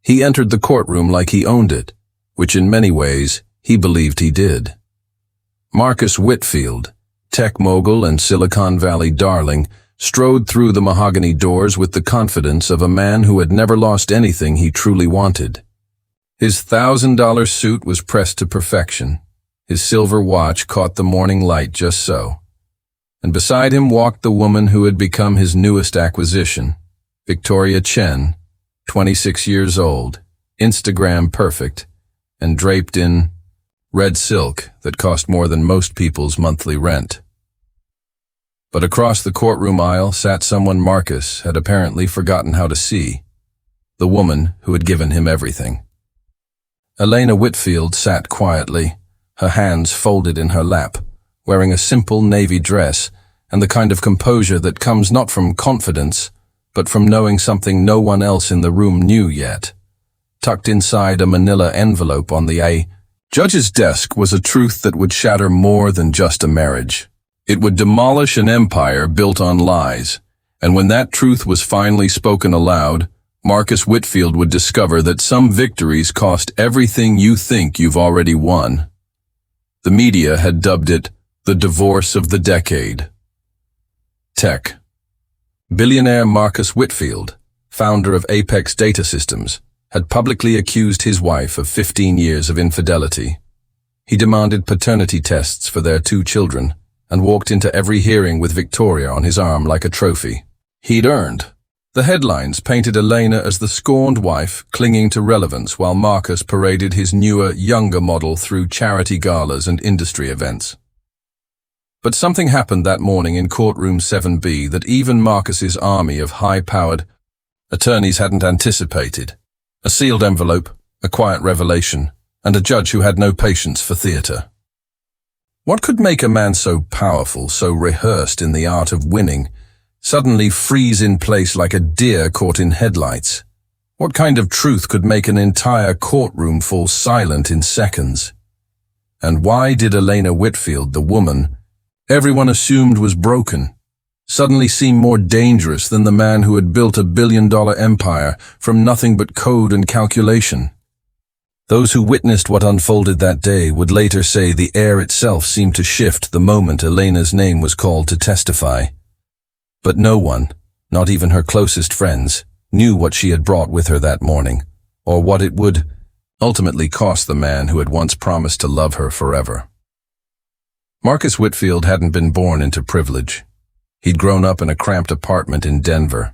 He entered the courtroom like he owned it, which in many ways he believed he did. Marcus Whitfield, tech mogul and Silicon Valley darling, strode through the mahogany doors with the confidence of a man who had never lost anything he truly wanted. His $1,000 suit was pressed to perfection. His silver watch caught the morning light just so. And beside him walked the woman who had become his newest acquisition, Victoria Chen, 26 years old, Instagram perfect, and draped in red silk that cost more than most people's monthly rent. But across the courtroom aisle sat someone Marcus had apparently forgotten how to see, the woman who had given him everything. Elena Whitfield sat quietly, her hands folded in her lap, wearing a simple navy dress and the kind of composure that comes not from confidence, but from knowing something no one else in the room knew yet. Tucked inside a manila envelope on the judge's desk was a truth that would shatter more than just a marriage. It would demolish an empire built on lies, and when that truth was finally spoken aloud, Marcus Whitfield would discover that some victories cost everything you think you've already won. The media had dubbed it the divorce of the decade. Tech. Billionaire Marcus Whitfield, founder of Apex Data Systems, had publicly accused his wife of 15 years of infidelity. He demanded paternity tests for their 2 children and walked into every hearing with Victoria on his arm like a trophy. He'd earned. The headlines painted Elena as the scorned wife clinging to relevance while Marcus paraded his newer, younger model through charity galas and industry events. But something happened that morning in Courtroom 7B that even Marcus's army of high-powered attorneys hadn't anticipated. A sealed envelope, a quiet revelation, and a judge who had no patience for theater. What could make a man so powerful, so rehearsed in the art of winning, suddenly freeze in place like a deer caught in headlights? What kind of truth could make an entire courtroom fall silent in seconds? And why did Elena Whitfield, the woman everyone assumed was broken, suddenly seem more dangerous than the man who had built a billion-dollar empire from nothing but code and calculation? Those who witnessed what unfolded that day would later say the air itself seemed to shift the moment Elena's name was called to testify. But no one, not even her closest friends, knew what she had brought with her that morning, or what it would ultimately cost the man who had once promised to love her forever. Marcus Whitfield hadn't been born into privilege. He'd grown up in a cramped apartment in Denver,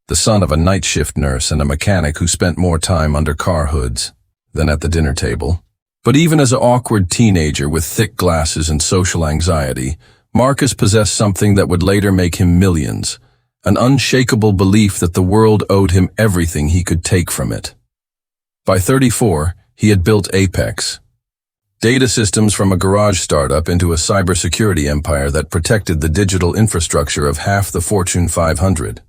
the son of a night shift nurse and a mechanic who spent more time under car hoods than at the dinner table. But even as an awkward teenager with thick glasses and social anxiety, Marcus possessed something that would later make him millions, an unshakable belief that the world owed him everything he could take from it. By 34, he had built Apex, data systems from a garage startup into a cybersecurity empire that protected the digital infrastructure of half the Fortune 500.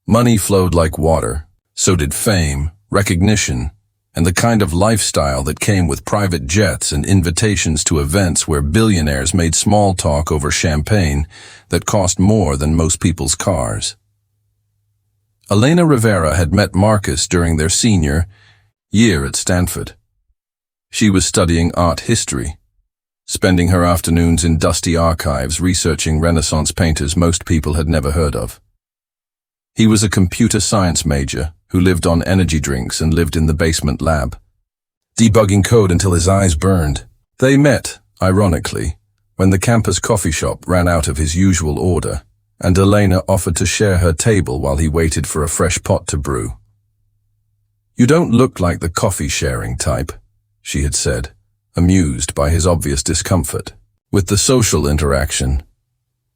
Money flowed like water. So did fame, recognition, and the kind of lifestyle that came with private jets and invitations to events where billionaires made small talk over champagne that cost more than most people's cars. Elena Rivera had met Marcus during their senior year at Stanford. She was studying art history, spending her afternoons in dusty archives researching Renaissance painters most people had never heard of. He was a computer science major who lived on energy drinks and lived in the basement lab, debugging code until his eyes burned. They met, ironically, when the campus coffee shop ran out of his usual order, and Elena offered to share her table while he waited for a fresh pot to brew. "You don't look like the coffee-sharing type," she had said, amused by his obvious discomfort with the social interaction.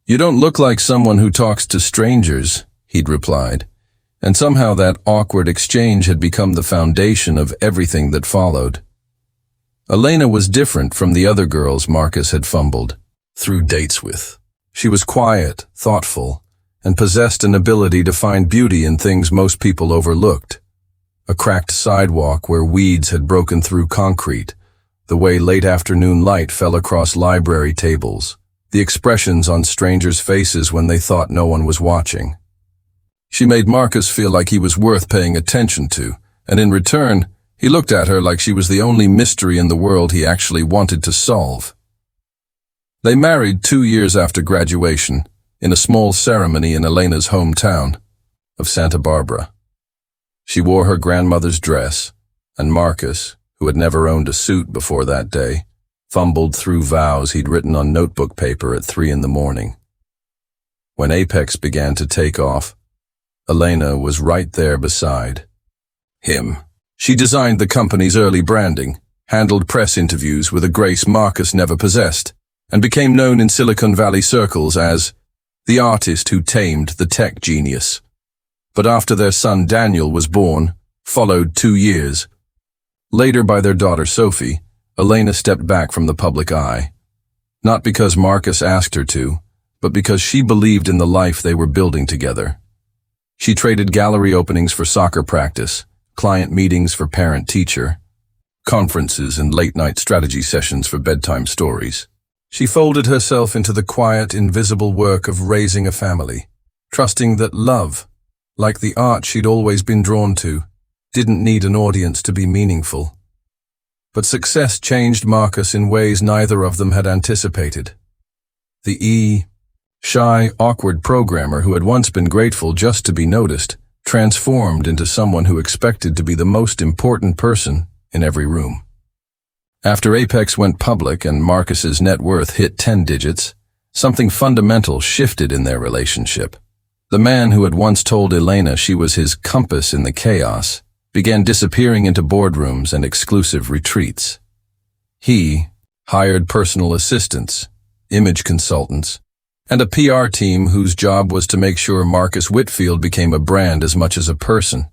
"You don't look like someone who talks to strangers," he'd replied, and somehow that awkward exchange had become the foundation of everything that followed. Elena was different from the other girls Marcus had fumbled through dates with. She was quiet, thoughtful, and possessed an ability to find beauty in things most people overlooked. A cracked sidewalk where weeds had broken through concrete, the way late afternoon light fell across library tables, the expressions on strangers' faces when they thought no one was watching. She made Marcus feel like he was worth paying attention to, and in return, he looked at her like she was the only mystery in the world he actually wanted to solve. They married 2 years after graduation, in a small ceremony in Elena's hometown of Santa Barbara. She wore her grandmother's dress, and Marcus, who had never owned a suit before that day, fumbled through vows he'd written on notebook paper at 3 in the morning. When Apex began to take off, Elena was right there beside him. She designed the company's early branding, handled press interviews with a grace Marcus never possessed, and became known in Silicon Valley circles as the artist who tamed the tech genius. But after their son Daniel was born, followed 2 years. Later by their daughter Sophie, Elena stepped back from the public eye. Not because Marcus asked her to, but because she believed in the life they were building together. She traded gallery openings for soccer practice, client meetings for parent-teacher, conferences and late-night strategy sessions for bedtime stories. She folded herself into the quiet, invisible work of raising a family, trusting that love, like the art she'd always been drawn to, didn't need an audience to be meaningful. But success changed Marcus in ways neither of them had anticipated. The shy, awkward programmer who had once been grateful just to be noticed transformed into someone who expected to be the most important person in every room. After Apex went public and Marcus's net worth hit 10 digits, something fundamental shifted in their relationship. The man who had once told Elena she was his compass in the chaos began disappearing into boardrooms and exclusive retreats. He hired personal assistants, image consultants, and a PR team whose job was to make sure Marcus Whitfield became a brand as much as a person.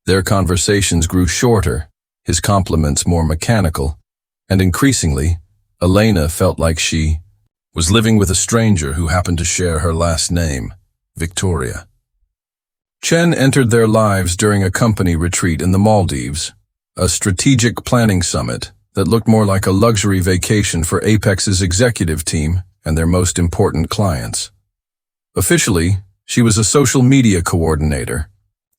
Their conversations grew shorter, his compliments more mechanical, and increasingly, Elena felt like she was living with a stranger who happened to share her last name, Victoria. Chen entered their lives during a company retreat in the Maldives, a strategic planning summit that looked more like a luxury vacation for Apex's executive team and their most important clients. Officially, she was a social media coordinator,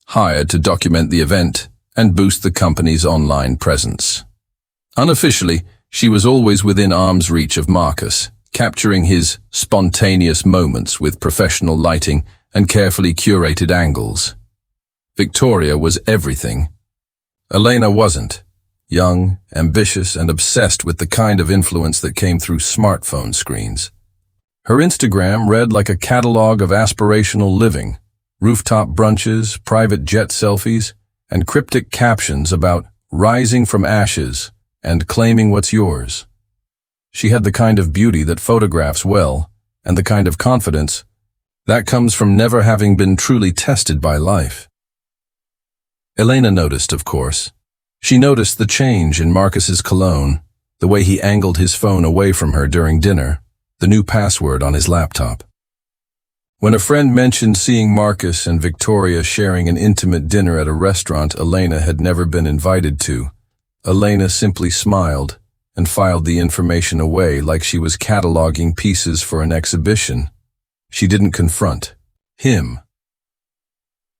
hired to document the event and boost the company's online presence. Unofficially, she was always within arm's reach of Marcus, capturing his spontaneous moments with professional lighting and carefully curated angles. Victoria was everything. Elena wasn't. Young, ambitious, and obsessed with the kind of influence that came through smartphone screens. Her Instagram read like a catalog of aspirational living, rooftop brunches, private jet selfies, and cryptic captions about rising from ashes and claiming what's yours. She had the kind of beauty that photographs well, and the kind of confidence that comes from never having been truly tested by life. Elena noticed, of course. She noticed the change in Marcus's cologne, the way he angled his phone away from her during dinner, the new password on his laptop. When a friend mentioned seeing Marcus and Victoria sharing an intimate dinner at a restaurant Elena had never been invited to, Elena simply smiled and filed the information away like she was cataloging pieces for an exhibition. She didn't confront him.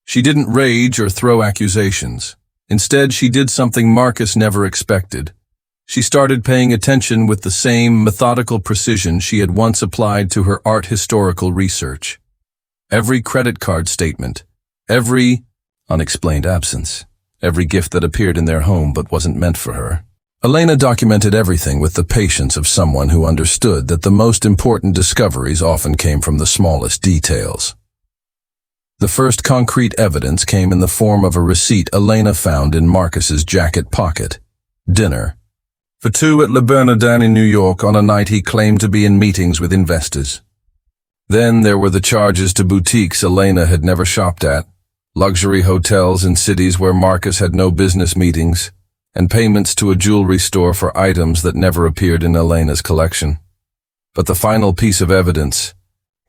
She didn't rage or throw accusations. Instead, she did something Marcus never expected. She started paying attention with the same methodical precision she had once applied to her art historical research. Every credit card statement, every unexplained absence, every gift that appeared in their home but wasn't meant for her. Elena documented everything with the patience of someone who understood that the most important discoveries often came from the smallest details. The first concrete evidence came in the form of a receipt Elena found in Marcus's jacket pocket. Dinner. For 2 at Le Bernardin in New York on a night he claimed to be in meetings with investors. Then there were the charges to boutiques Elena had never shopped at, luxury hotels in cities where Marcus had no business meetings, and payments to a jewelry store for items that never appeared in Elena's collection. But the final piece of evidence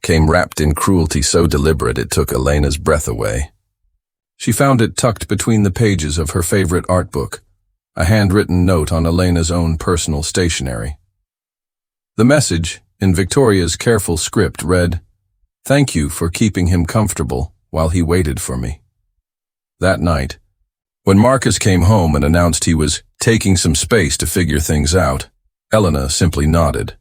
came wrapped in cruelty so deliberate it took Elena's breath away. She found it tucked between the pages of her favorite art book, a handwritten note on Elena's own personal stationery. The message, in Victoria's careful script, read, "Thank you for keeping him comfortable while he waited for me." That night, When Marcus came home and announced he was taking some space to figure things out, Elena simply nodded.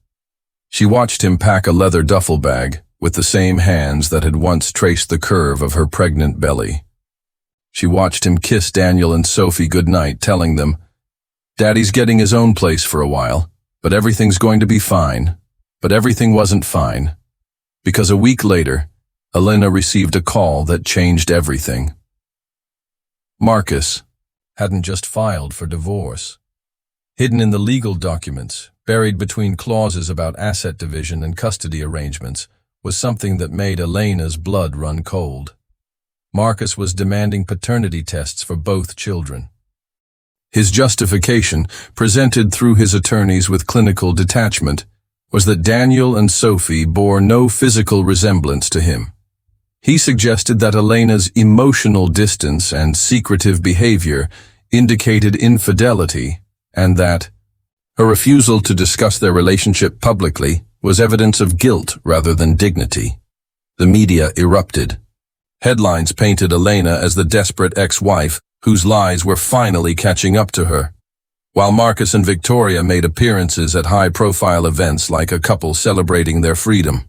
She watched him pack a leather duffel bag with the same hands that had once traced the curve of her pregnant belly. She watched him kiss Daniel and Sophie goodnight, telling them, "Daddy's getting his own place for a while, but everything's going to be fine." But everything wasn't fine, because a week later, Elena received a call that changed everything. Marcus hadn't just filed for divorce. Hidden in the legal documents, buried between clauses about asset division and custody arrangements, was something that made Elena's blood run cold. Marcus was demanding paternity tests for both children. His justification, presented through his attorneys with clinical detachment, was that Daniel and Sophie bore no physical resemblance to him. He suggested that Elena's emotional distance and secretive behavior indicated infidelity, and that her refusal to discuss their relationship publicly was evidence of guilt rather than dignity. The media erupted. Headlines painted Elena as the desperate ex-wife whose lies were finally catching up to her, while Marcus and Victoria made appearances at high-profile events like a couple celebrating their freedom.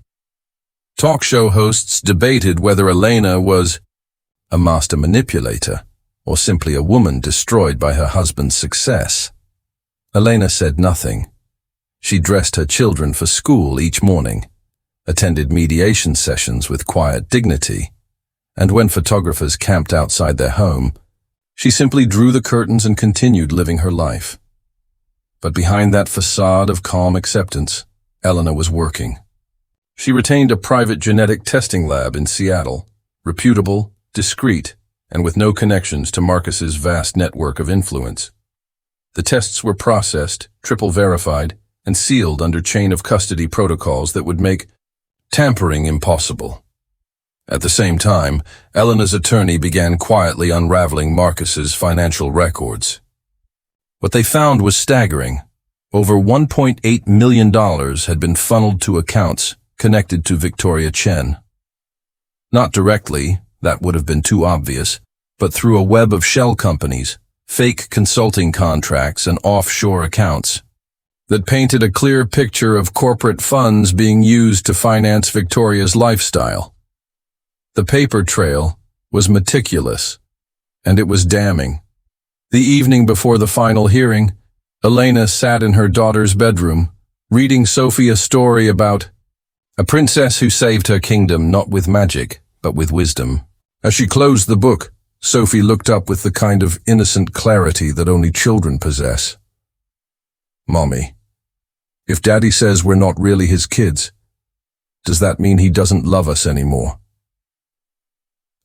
Talk show hosts debated whether Elena was a master manipulator or simply a woman destroyed by her husband's success. Elena said nothing. She dressed her children for school each morning, attended mediation sessions with quiet dignity, and when photographers camped outside their home, she simply drew the curtains and continued living her life. But behind that facade of calm acceptance, Elena was working. She retained a private genetic testing lab in Seattle, reputable, discreet, and with no connections to Marcus's vast network of influence. The tests were processed, triple verified, and sealed under chain of custody protocols that would make tampering impossible. At the same time, Elena's attorney began quietly unraveling Marcus's financial records. What they found was staggering. Over $1.8 million had been funneled to accounts connected to Victoria Chen. Not directly, that would have been too obvious, but through a web of shell companies, fake consulting contracts, and offshore accounts that painted a clear picture of corporate funds being used to finance Victoria's lifestyle. The paper trail was meticulous, and it was damning. The evening before the final hearing, Elena sat in her daughter's bedroom, reading Sophie a story about a princess who saved her kingdom not with magic, but with wisdom. As she closed the book, Sophie looked up with the kind of innocent clarity that only children possess. "Mommy, if Daddy says we're not really his kids, does that mean he doesn't love us anymore?"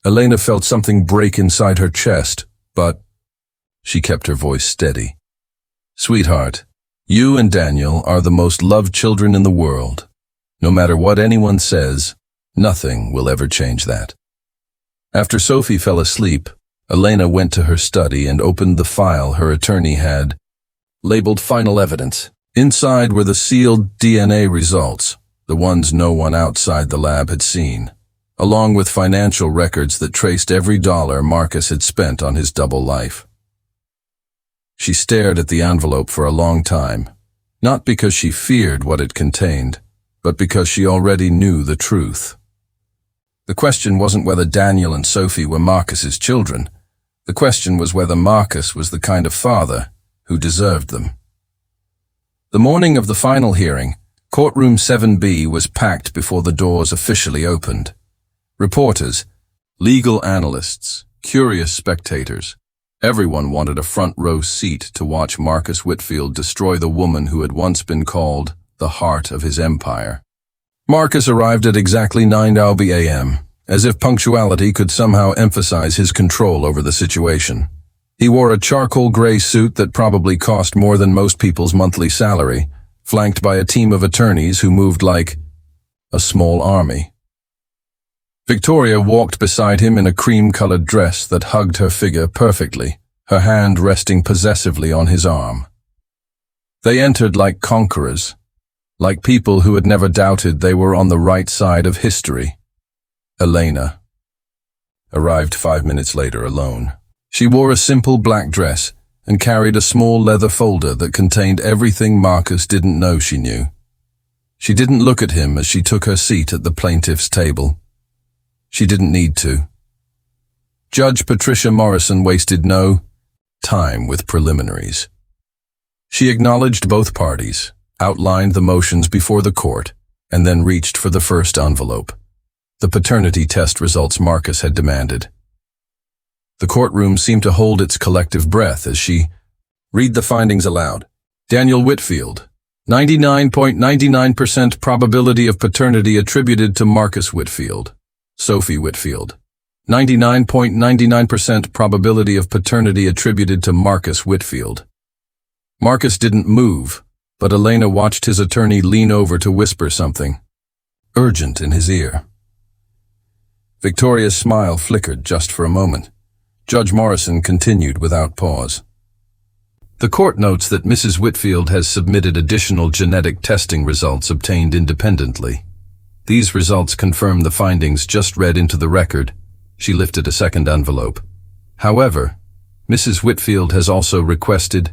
Elena felt something break inside her chest, but she kept her voice steady. "Sweetheart, you and Daniel are the most loved children in the world. No matter what anyone says, nothing will ever change that." After Sophie fell asleep, Elena went to her study and opened the file her attorney had labeled Final Evidence. Inside were the sealed DNA results, the ones no one outside the lab had seen, along with financial records that traced every dollar Marcus had spent on his double life. She stared at the envelope for a long time, not because she feared what it contained, but because she already knew the truth. The question wasn't whether Daniel and Sophie were Marcus's children. The question was whether Marcus was the kind of father who deserved them. The morning of the final hearing, Courtroom 7B was packed before the doors officially opened. Reporters, legal analysts, curious spectators. Everyone wanted a front row seat to watch Marcus Whitfield destroy the woman who had once been called the heart of his empire. Marcus arrived at exactly 9:00 a.m., as if punctuality could somehow emphasize his control over the situation. He wore a charcoal gray suit that probably cost more than most people's monthly salary, flanked by a team of attorneys who moved like a small army. Victoria walked beside him in a cream-colored dress that hugged her figure perfectly, her hand resting possessively on his arm. They entered like conquerors, like people who had never doubted they were on the right side of history. Elena arrived 5 minutes later alone. She wore a simple black dress and carried a small leather folder that contained everything Marcus didn't know she knew. She didn't look at him as she took her seat at the plaintiff's table. She didn't need to. Judge Patricia Morrison wasted no time with preliminaries. She acknowledged both parties, outlined the motions before the court, and then reached for the first envelope, the paternity test results Marcus had demanded. The courtroom seemed to hold its collective breath as she read the findings aloud. Daniel Whitfield, 99.99% probability of paternity attributed to Marcus Whitfield. Sophie Whitfield, 99.99% probability of paternity attributed to Marcus Whitfield. Marcus didn't move, but Elena watched his attorney lean over to whisper something urgent in his ear. Victoria's smile flickered just for a moment. Judge Morrison continued without pause. The court notes that Mrs. Whitfield has submitted additional genetic testing results obtained independently. These results confirm the findings just read into the record. She lifted a second envelope. However, Mrs. Whitfield has also requested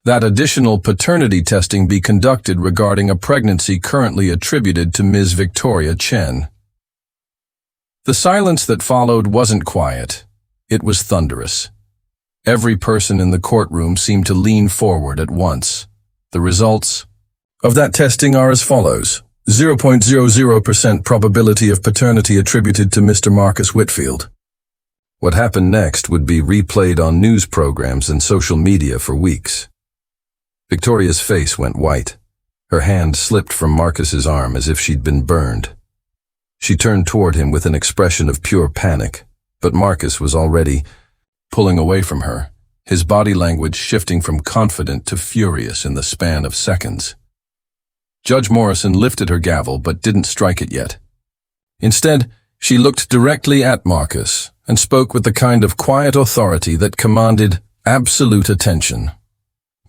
that additional paternity testing be conducted regarding a pregnancy currently attributed to Ms. Victoria Chen. The silence that followed wasn't quiet. It was thunderous. Every person in the courtroom seemed to lean forward at once. The results of that testing are as follows. 0.00% probability of paternity attributed to Mr. Marcus Whitfield. What happened next would be replayed on news programs and social media for weeks. Victoria's face went white. Her hand slipped from Marcus's arm as if she'd been burned. She turned toward him with an expression of pure panic, but Marcus was already pulling away from her, his body language shifting from confident to furious in the span of seconds. Judge Morrison lifted her gavel but didn't strike it yet. Instead, she looked directly at Marcus and spoke with the kind of quiet authority that commanded absolute attention.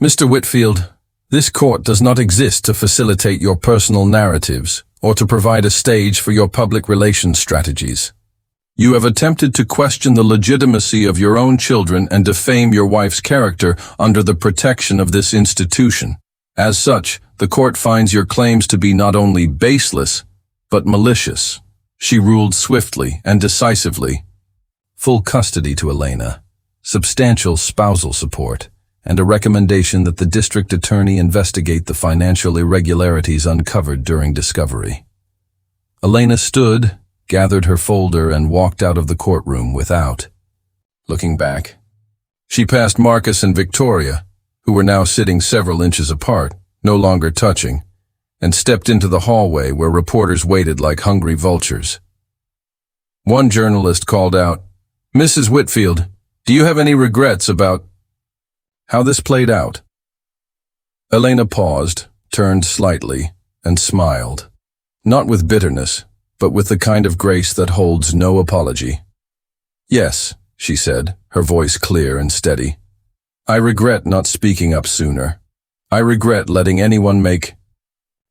Mr. Whitfield, this court does not exist to facilitate your personal narratives or to provide a stage for your public relations strategies. You have attempted to question the legitimacy of your own children and defame your wife's character under the protection of this institution. As such, the court finds your claims to be not only baseless, but malicious. She ruled swiftly and decisively. Full custody to Elena, substantial spousal support, and a recommendation that the district attorney investigate the financial irregularities uncovered during discovery. Elena stood, gathered her folder, and walked out of the courtroom without looking back. She passed Marcus and Victoria, who were now sitting several inches apart, no longer touching, and stepped into the hallway where reporters waited like hungry vultures. One journalist called out, "Mrs. Whitfield, do you have any regrets about how this played out?" Elena paused, turned slightly, and smiled. Not with bitterness, but with the kind of grace that holds no apology. "Yes," she said, her voice clear and steady. "I regret not speaking up sooner. I regret letting anyone make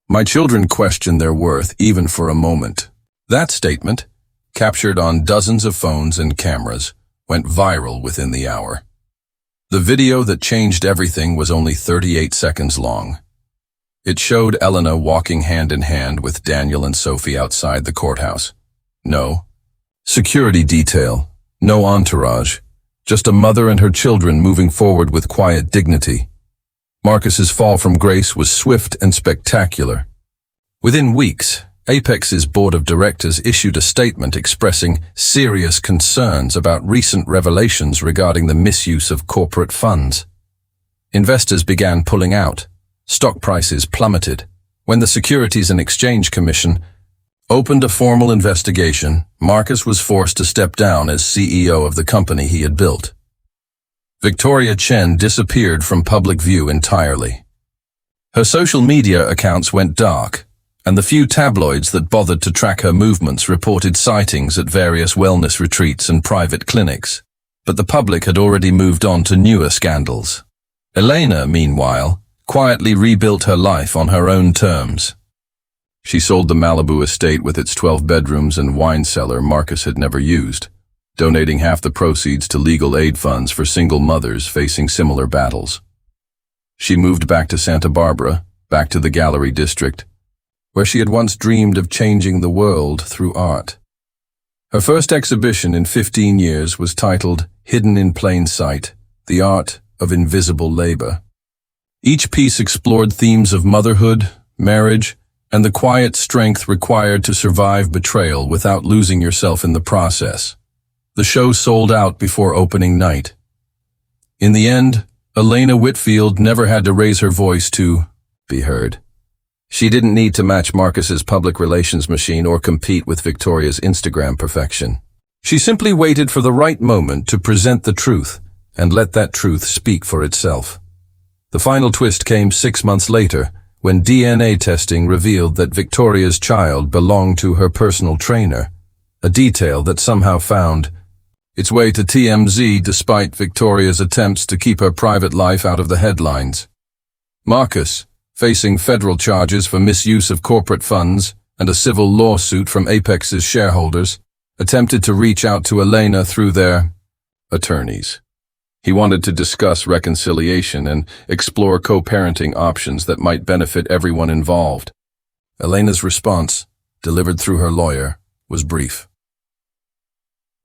my children question their worth even for a moment." That statement, captured on dozens of phones and cameras, went viral within the hour. The video that changed everything was only 38 seconds long. It showed Elena walking hand in hand with Daniel and Sophie outside the courthouse. No security detail, no entourage, just a mother and her children moving forward with quiet dignity. Marcus's fall from grace was swift and spectacular. Within weeks, Apex's board of directors issued a statement expressing serious concerns about recent revelations regarding the misuse of corporate funds. Investors began pulling out. Stock prices plummeted. When the Securities and Exchange Commission opened a formal investigation, Marcus was forced to step down as CEO of the company he had built. Victoria Chen disappeared from public view entirely. Her social media accounts went dark, and the few tabloids that bothered to track her movements reported sightings at various wellness retreats and private clinics. But the public had already moved on to newer scandals. Elena, meanwhile, quietly rebuilt her life on her own terms. She sold the Malibu estate with its 12 bedrooms and wine cellar Marcus had never used, donating half the proceeds to legal aid funds for single mothers facing similar battles. She moved back to Santa Barbara, back to the gallery district, where she had once dreamed of changing the world through art. Her first exhibition in 15 years was titled Hidden in Plain Sight, The Art of Invisible Labor. Each piece explored themes of motherhood, marriage, and the quiet strength required to survive betrayal without losing yourself in the process. The show sold out before opening night. In the end, Elena Whitfield never had to raise her voice to be heard. She didn't need to match Marcus's public relations machine or compete with Victoria's Instagram perfection. She simply waited for the right moment to present the truth and let that truth speak for itself. The final twist came 6 months later, when DNA testing revealed that Victoria's child belonged to her personal trainer, a detail that somehow found its way to TMZ despite Victoria's attempts to keep her private life out of the headlines. Marcus, facing federal charges for misuse of corporate funds and a civil lawsuit from Apex's shareholders, attempted to reach out to Elena through their attorneys. He wanted to discuss reconciliation and explore co-parenting options that might benefit everyone involved. Elena's response, delivered through her lawyer, was brief.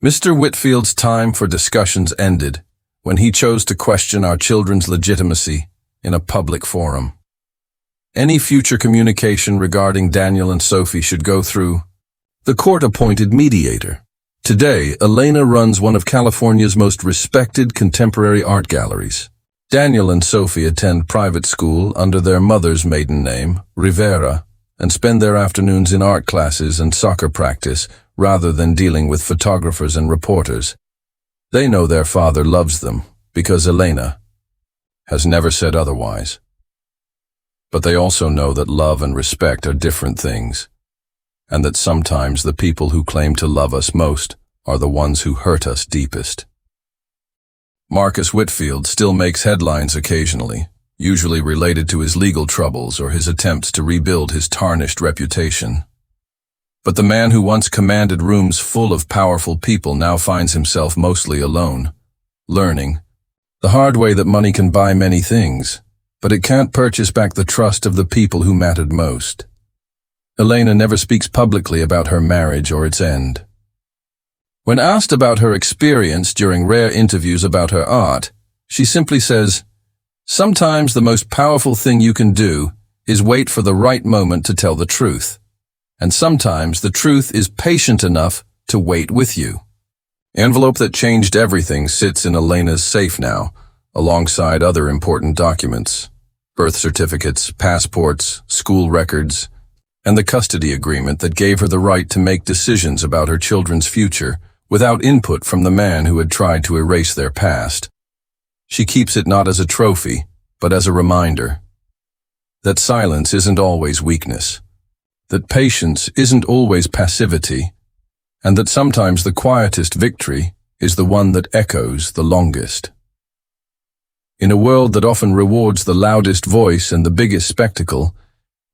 Mr. Whitfield's time for discussions ended when he chose to question our children's legitimacy in a public forum. Any future communication regarding Daniel and Sophie should go through the court-appointed mediator. Today, Elena runs one of California's most respected contemporary art galleries. Daniel and Sophie attend private school under their mother's maiden name, Rivera, and spend their afternoons in art classes and soccer practice rather than dealing with photographers and reporters. They know their father loves them because Elena has never said otherwise. But they also know that love and respect are different things, and that sometimes the people who claim to love us most are the ones who hurt us deepest. Marcus Whitfield still makes headlines occasionally, usually related to his legal troubles or his attempts to rebuild his tarnished reputation. But the man who once commanded rooms full of powerful people now finds himself mostly alone, learning the hard way that money can buy many things, but it can't purchase back the trust of the people who mattered most. Elena never speaks publicly about her marriage or its end. When asked about her experience during rare interviews about her art, she simply says, "Sometimes the most powerful thing you can do is wait for the right moment to tell the truth. And sometimes the truth is patient enough to wait with you." The envelope that changed everything sits in Elena's safe now, alongside other important documents, birth certificates, passports, school records, and the custody agreement that gave her the right to make decisions about her children's future without input from the man who had tried to erase their past. She keeps it not as a trophy, but as a reminder that silence isn't always weakness, that patience isn't always passivity, and that sometimes the quietest victory is the one that echoes the longest. In a world that often rewards the loudest voice and the biggest spectacle,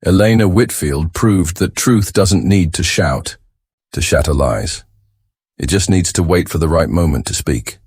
Elena Whitfield proved that truth doesn't need to shatter lies. It just needs to wait for the right moment to speak.